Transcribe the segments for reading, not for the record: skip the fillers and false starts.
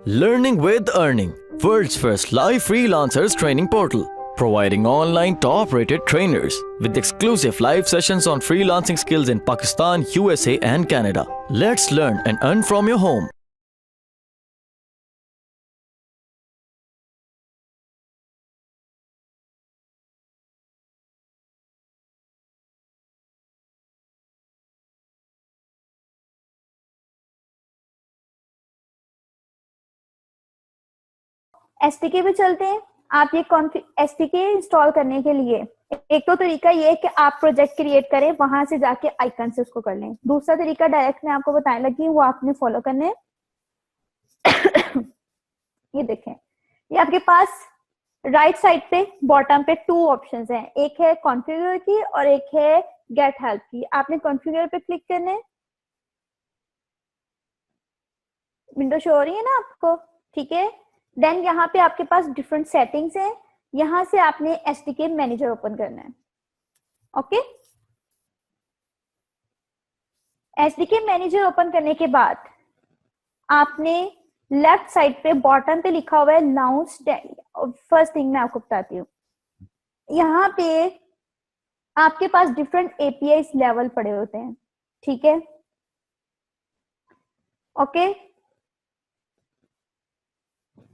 Learning with Earning, world's first live freelancers training portal, providing online top-rated trainers with exclusive live sessions on freelancing skills in Pakistan, USA and Canada. Let's learn and earn from your home. एसटीके पे चलते हैं। आप ये एसटीके install करने के लिए एक तो तरीका ये है कि आप प्रोजेक्ट क्रिएट करें, वहां से जाके आइकन से उसको कर लें। दूसरा तरीका डायरेक्ट मैं आपको बताने लगी, वो आपने फॉलो करने ये देखें, ये आपके पास राइट साइड पे बॉटम पे 2 ऑप्शंस हैं, एक है कॉन्फ़िगर की और एक है गेट हेल्प की। आपने कॉन्फ़िगर पे क्लिक करना है। विंडो शो हो रही है ना आपको? ठीक है। देन यहाँ पे आपके पास डिफरेंट सेटिंग्स हैं, यहां से आपने एसडीके मैनेजर ओपन करना है। ओके, एसडीके मैनेजर ओपन करने के बाद आपने लेफ्ट साइड पे बॉटम पे लिखा हुआ है लाउंज। फर्स्ट थिंग मैं आपको बताती हूँ, यहाँ पे आपके पास डिफरेंट एपीआई लेवल पड़े होते हैं। ठीक है, ओके,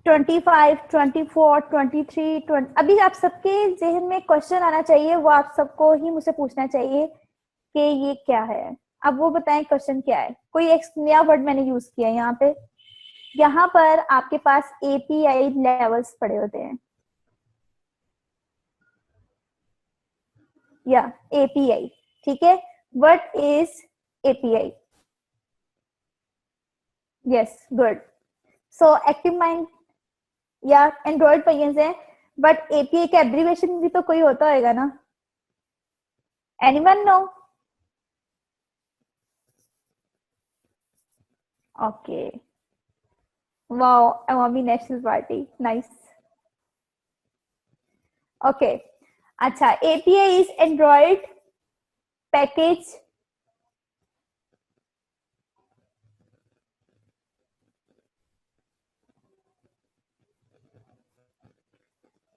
25, 24, 23, 20। अभी आप सबके जहन में क्वेश्चन आना चाहिए, वो आप सबको ही मुझसे पूछना चाहिए कि ये क्या है। अब वो बताएं क्वेश्चन क्या है। कोई एक नया वर्ड मैंने यूज किया है यहाँ पे। यहाँ पर आपके पास एपीआई लेवल्स पड़े होते हैं, या एपीआई। ठीक है, what is API? Yes, good. So active mind या एंड्रॉइड पहियन है, बट एपीआई का एब्रीवेशन भी तो कोई होता होगा ना? Anyone no? Okay, wow, Awami National Party, nice. Okay, अच्छा, API is Android package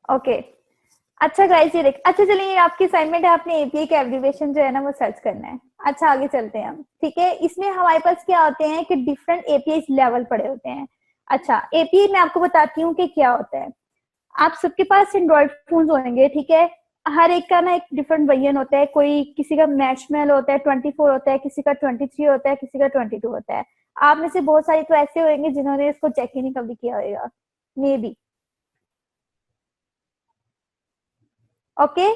okay. अच्छा गाइस, ये देख, अच्छा चलिए, ये आपकी असाइनमेंट है, आपने एपीआई का एब्रीविएशन जो है ना वो सर्च करना है। अच्छा, आगे चलते हैं हम। ठीक है, इसमें हमारे पास क्या होते हैं कि डिफरेंट एपीआई लेवल पड़े होते हैं। अच्छा, एपीआई मैं आपको बताती हूँ कि क्या होता है। आप सबके पास एंड्रॉइड फोन होंगे, ठीक है, हर एक का ना एक डिफरेंट वर्जन होता है। कोई किसी का मैचमेल होता है 24 होता है, किसी का 23 होता है, किसी का 22 होता है। आप में से बहुत सारे तो ऐसे होंगे जिन्होंने इसको चेक ही नहीं कभी किया होगा, मे बी। Okay,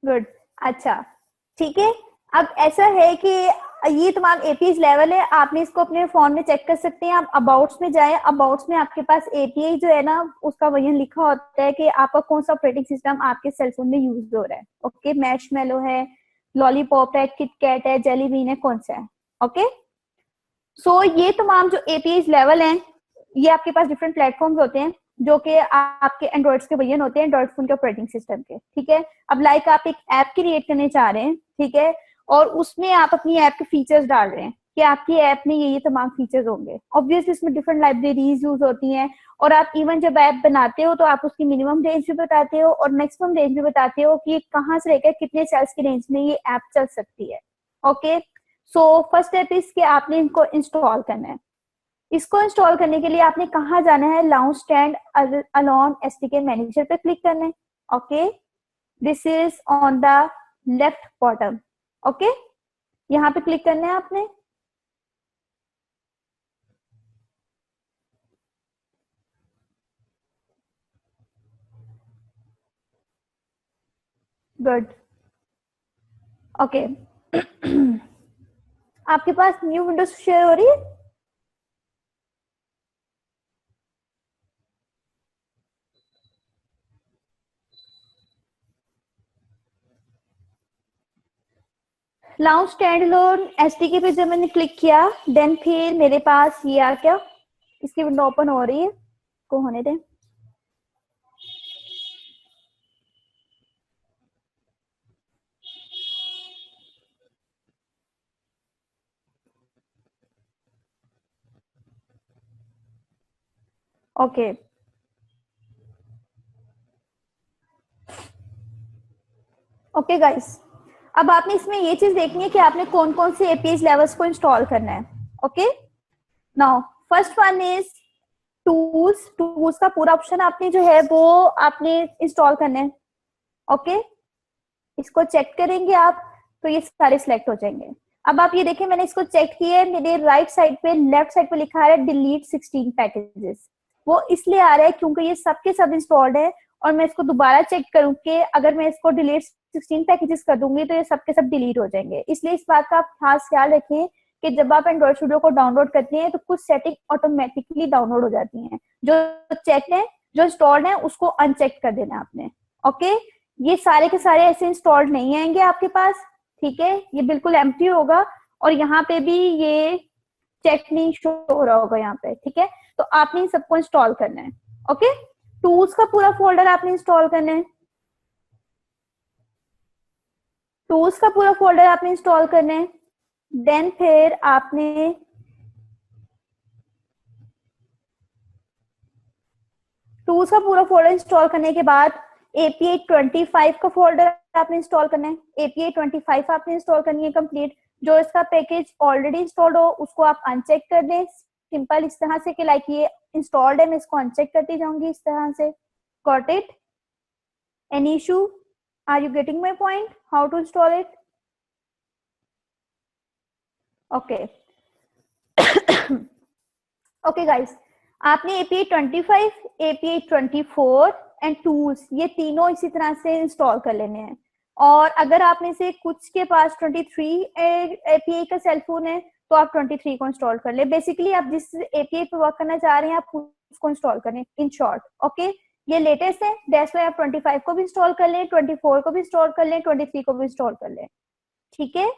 good. अच्छा, ठीक है, अब ऐसा है कि ये तमाम एपीआई लेवल है, आपने इसको अपने फोन में चेक कर सकते हैं। आप अबाउट्स में जाए, अबाउट्स में आपके पास एपीआई जो है ना उसका वर्जन लिखा होता है कि आपका कौन सा ऑपरेटिंग सिस्टम आपके सेलफोन में यूज हो रहा है। ओके, मैशमेलो है, लॉलीपॉप है, किटकैट है, जेली बीन है, कौन सा है? ओके, सो ये तमाम जो एपीआई लेवल हैं, ये आपके पास डिफरेंट प्लेटफॉर्म्स होते हैं जो कि आपके एंड्रॉइड के वर्जन होते हैं, एंड्रॉइड फोन के ऑपरेटिंग सिस्टम के। ठीक है, अब लाइक आप एक ऐप क्रिएट करने चाह रहे हैं, ठीक है, और उसमें आप अपनी ऐप के फीचर्स डाल रहे हैं कि आपकी ऐप में ये तमाम फीचर्स होंगे। ऑब्वियसली इसमें डिफरेंट लाइब्रेरीज यूज होती हैं, और आप इवन जब ऐप बनाते हो तो आप उसकी मिनिमम रेंज भी बताते हो और मैक्सिमम रेंज भी बताते हो कि कहाँ से लेकर कितने सेल्स की रेंज में ये ऐप चल सकती है। Okay, so first step is कि आपने इनको इंस्टॉल करना है। इसको इंस्टॉल करने के लिए आपने कहाँ जाना है? लाउंज स्टैंड अलोन एसटीके मैनेजर पे क्लिक करना है। Okay, this is on the left bottom. Okay, यहाँ पे क्लिक करना है आपने। Good, okay. आपके पास न्यू विंडो शेयर हो रही है? लाउंज स्टैंड अलोन एसटीके पे जब मैंने क्लिक किया, देन फिर मेरे पास ये आ क्या, इसकी विंडो ओपन हो रही है, को होने दें। ओके ओके गाइस, अब आपने इसमें ये चीज देखनी है कि आपने कौन कौन से एपीआई लेवल्स को इंस्टॉल करना है. Okay, now first one is tools. Tools का पूरा ऑप्शन आपने जो है वो आपने इंस्टॉल करना है. ओके, इसको चेक करेंगे आप तो ये सारे सिलेक्ट हो जाएंगे. अब आप ये देखें, मैंने इसको चेक किया है, मेरे राइट साइड पे, लेफ्ट साइड पे लिखा है डिलीट 16 पैकेजेस. वो इसलिए आ रहा है क्योंकि ये सबके सब इंस्टॉल्ड है, और मैं इसको दोबारा चेक करूँ कि अगर मैं इसको डिलीट 16 पैकेजेस कर दूंगी तो ये सबके सब डिलीट हो जाएंगे. इसलिए इस बात का आप खास ख्याल रखें कि जब आप एंड्रॉइड स्टूडियो को डाउनलोड करते हैं तो कुछ सेटिंग ऑटोमेटिकली डाउनलोड हो जाती हैं. जो चेक है, जो इंस्टॉल्ड है, उसको अनचेक कर देना आपने. ओके, ये सारे के सारे ऐसे इंस्टॉल्ड नहीं आएंगे आपके पास. ठीक है, ये बिल्कुल एम्प्टी होगा, और यहाँ पे भी ये चेक नहीं शो हो रहा होगा यहाँ पे. ठीक है, तो आपने इन सबको इंस्टॉल करना है. ओके, टूल्स का पूरा फोल्डर आपने इंस्टॉल करना है. टूल्स का पूरा फोल्डर आपने इंस्टॉल करना है. देन फिर आपने टूल्स का पूरा फोल्डर इंस्टॉल करने के बाद API 25 का फोल्डर आपने इंस्टॉल करना है. API 25 आपने इंस्टॉल करनी है कंप्लीट. जो इसका पैकेज ऑलरेडी इंस्टॉल्ड हो उसको आप अनचेक कर दें. सिंपल इस तरह से कि लाइक ये इंस्टॉल्ड है, मैं इसको अनचेक करती जाऊंगी इस तरह से. Got it? Any issue? Are you getting my point how to install it? Okay okay guys, आपने API 25, API 24 एंड टूल्स, ये तीनों इसी तरह से इंस्टॉल कर लेने हैं. और अगर आप में से कुछ के पास 23 API का सेलफोन है तो आप 23 को इंस्टॉल कर ले. बेसिकली आप जिस API पे वर्क करना चाह रहे हैं आप उसको इंस्टॉल करें इन शॉर्ट. ओके, ये लेटेस्ट है, दैट्स व्हाई आप 25 को भी इंस्टॉल कर लें, 24 को भी इंस्टॉल कर लें, 23 को भी इंस्टॉल कर लें. ठीक है,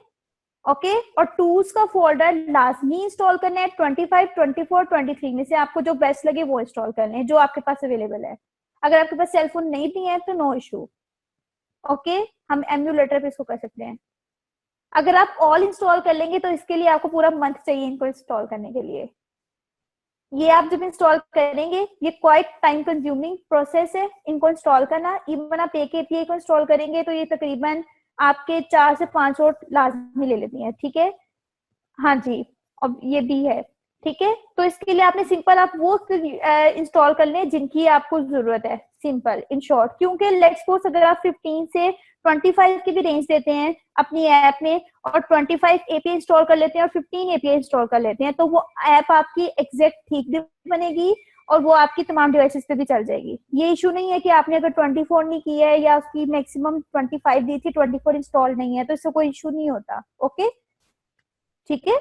ओके. और टूल्स का फोल्डर लाजमी इंस्टॉल करना है. 25, 24, 23 में से आपको जो बेस्ट लगे वो इंस्टॉल करना है, जो आपके पास अवेलेबल है. अगर आपके पास सेलफोन नहीं भी है तो नो इशू. ओके, हम एम्यूलेटर पे इसको कर सकते हैं. अगर आप ऑल इंस्टॉल कर लेंगे तो इसके लिए आपको पूरा मंथ चाहिए इनको इंस्टॉल करने के लिए. ये आप जब इंस्टॉल करेंगे ये क्वाइट टाइम कंज्यूमिंग प्रोसेस है इनको इंस्टॉल करना. इवन आप एक API को इंस्टॉल करेंगे तो ये तकरीबन आपके 4 से 5 और लाजमी ले लेती है. ठीक है, हाँ जी, अब ये भी है. ठीक है, तो इसके लिए आपने सिंपल आप वो इंस्टॉल कर लें जिनकी आपको जरूरत है. सिंपल इन शॉर्ट, क्योंकि लेट्स सपोज अगर आप 15 से 25 की भी रेंज देते हैं अपनी ऐप में, और 25 API इंस्टॉल कर लेते हैं और 15 API इंस्टॉल कर लेते हैं, तो वो ऐप आपकी एग्जैक्ट ठीक भी बनेगी और वो आपकी तमाम डिवाइसेस पे भी चल जाएगी. ये इशू नहीं है कि आपने अगर 24 नहीं किया है या उसकी मैक्सिमम 25 दी थी, 24 इंस्टॉल नहीं है, तो इससे कोई इशू नहीं होता. ओके, ठीक है.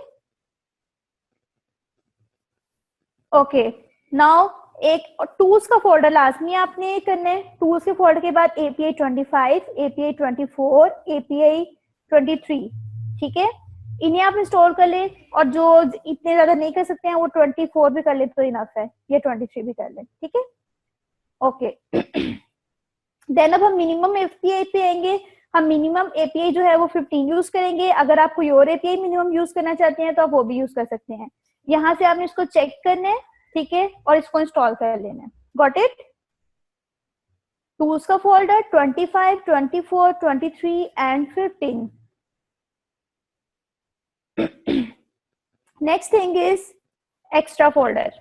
ओके, नाउ एक टूल्स का फोल्डर लाजमी आपने करना है. टूल्स के फोल्डर के बाद API 25, API 24, API 23. ठीक है, इन्हें आप इंस्टॉल कर ले, और जो इतने ज्यादा नहीं कर सकते हैं वो 24 भी कर ले तो इनफ है, ये 23 भी कर ले. ठीक है, ओके. देन अब हम मिनिमम API पे आएंगे. हम मिनिमम API जो है वो 15 यूज करेंगे. अगर आप कोई और API मिनिमम यूज करना चाहते हैं तो आप वो भी यूज कर सकते हैं. यहाँ से आपने इसको चेक करना है. ठीक है, और इसको इंस्टॉल कर लेना है. Got it? टूल्स का folder 25, 24, 23 and 15. Next thing is extra folder.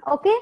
Okay,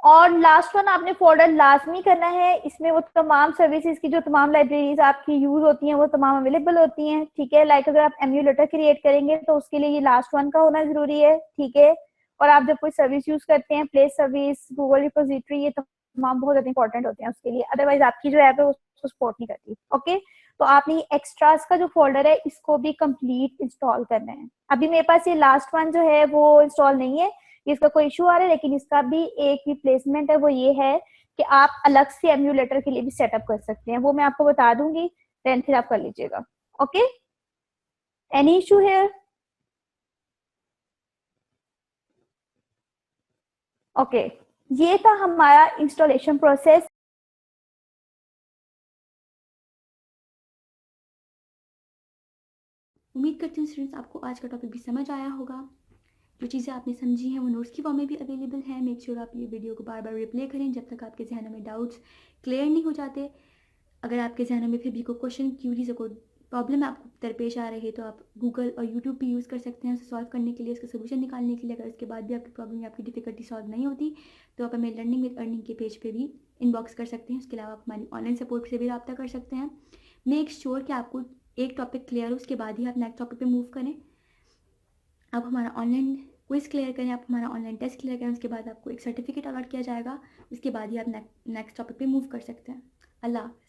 और लास्ट वन आपने फोल्डर लाजमी करना है. इसमें वो तमाम सर्विसेज की जो तमाम लाइब्रेरीज आपकी यूज होती हैं वो तमाम अवेलेबल होती हैं. ठीक है, लाइक अगर आप एम्यूलेटर क्रिएट करेंगे तो उसके लिए ये लास्ट वन का होना जरूरी है. ठीक है, और आप जब कोई सर्विस यूज करते हैं, प्लेस सर्विस, गूगल रिपोजिटरी, ये तमाम बहुत ज्यादा इंपॉर्टेंट होते हैं उसके लिए, अदरवाइज आपकी जो ऐप है उसको सपोर्ट नहीं करती. ओके, तो आपने एक्स्ट्रास का जो फोल्डर है इसको भी कंप्लीट इंस्टॉल करना है. अभी मेरे पास ये लास्ट वन जो है वो इंस्टॉल नहीं है, इसका कोई इशू आ रहा है, लेकिन इसका भी एक रिप्लेसमेंट है. वो ये है कि आप अलग से एम्यूलेटर के लिए भी सेटअप कर सकते हैं, वो मैं आपको बता दूंगी, देन फिर आप कर लीजिएगा. ओके, एनी इशू है? ओके, ये था हमारा इंस्टॉलेशन प्रोसेस. उम्मीद करती हूँ स्टूडेंट्स आपको आज का टॉपिक भी समझ आया होगा. जो चीज़ें आपने समझी हैं वो नोट्स की फॉर्म में भी अवेलेबल हैं। मेक श्योर आप ये वीडियो को बार बार रिप्ले करें जब तक आपके जहनों में डाउट्स क्लियर नहीं हो जाते। अगर आपके जहनों में फिर भी कोई क्वेश्चन, क्यूरीज, कोई प्रॉब्लम आपको दरपेश आ रही है तो आप गूगल और यूट्यूब भी यूज़ कर सकते हैं उसे सॉल्व करने के लिए, उसका सोल्यूशन निकालने के लिए। अगर उसके बाद भी आपकी प्रॉब्लम या आपकी डिफिकल्टी सॉल्व नहीं होती तो आप हमें लर्निंग विद अर्निंग के पेज पे भी इनबॉक्स कर सकते हैं। उसके अलावा आप हमारी ऑनलाइन सपोर्ट से भी रब्ता कर सकते हैं। मेक श्योर कि आपको एक टॉपिक क्लियर हो, उसके बाद ही आप नेक्स्ट टॉपिक पे मूव करें। आप हमारा ऑनलाइन क्विज क्लियर करें, आप हमारा ऑनलाइन टेस्ट क्लियर करें, उसके बाद आपको एक सर्टिफिकेट अलॉट किया जाएगा। उसके बाद ही आप नेक्स्ट टॉपिक पे मूव कर सकते हैं। अल्लाह हाफ़िज़।